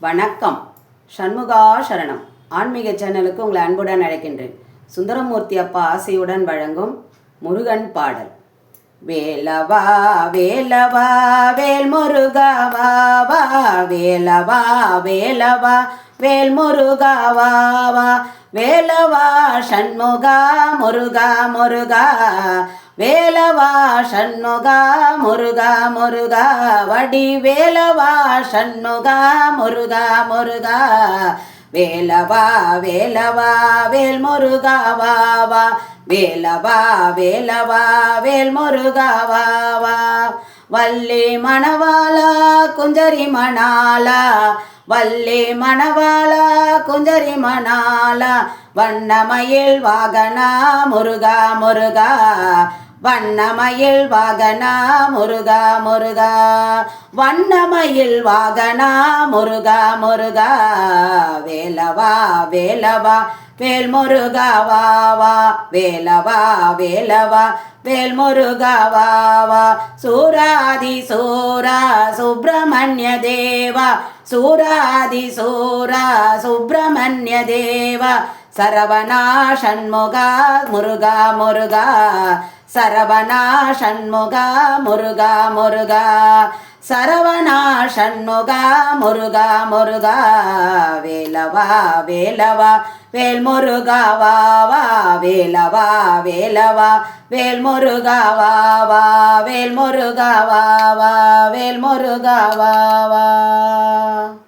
வணக்கம். சண்முகா சரணம் ஆன்மீக சேனலுக்கு உங்களை அன்புடன் அழைக்கின்றேன். சுந்தரமூர்த்தி அப்பா ஆசையுடன் வழங்கும் முருகன் பாடல். வேலவா வேலவா வேல் முருகா வா வா, வேலவா வேலவா வேல் முருகா வா வா, வேலவா சண்முகா முருகா முருகா, வேலவா சண்முகா முருகா முருகா, வடி வேலவா சண்முகா முருகா முருகா, வேலவா வேலவா வேல் முருகா வா வா, வேலவா வேலவா வேல் முருகா வா வா, வள்ளி மணவாளா குஞ்சரி மணாலா, வள்ளி மணவாளா குஞ்சரி மணாலா, வண்ணமயில் வாகனா முருகா முருகா, வண்ணமயில் வாகனா முருகா முருகா, வண்ணமயில் வாகனா முருகா முருகா, வேலவா வேலவா வேல் முருகா வா வா, வேலவா வேலவா வேல் முருகா வா வா, சூராதி சூரா சுப்பிரமணிய தேவா, சூராதி சூரா சுப்பிரமணிய தேவா, சரவணா சண்முகா முருகா முருகா, சரவணா சண்முகா முருகா முருகா, சரவணா சண்முகா முருகா முருகா, வேலவா வேலவா வேல் முருகா வா வா, வேலவா வேலவா வேல் முருகா வா வா, வேல் முருகா வா வா, வேல் முருகா வா வா.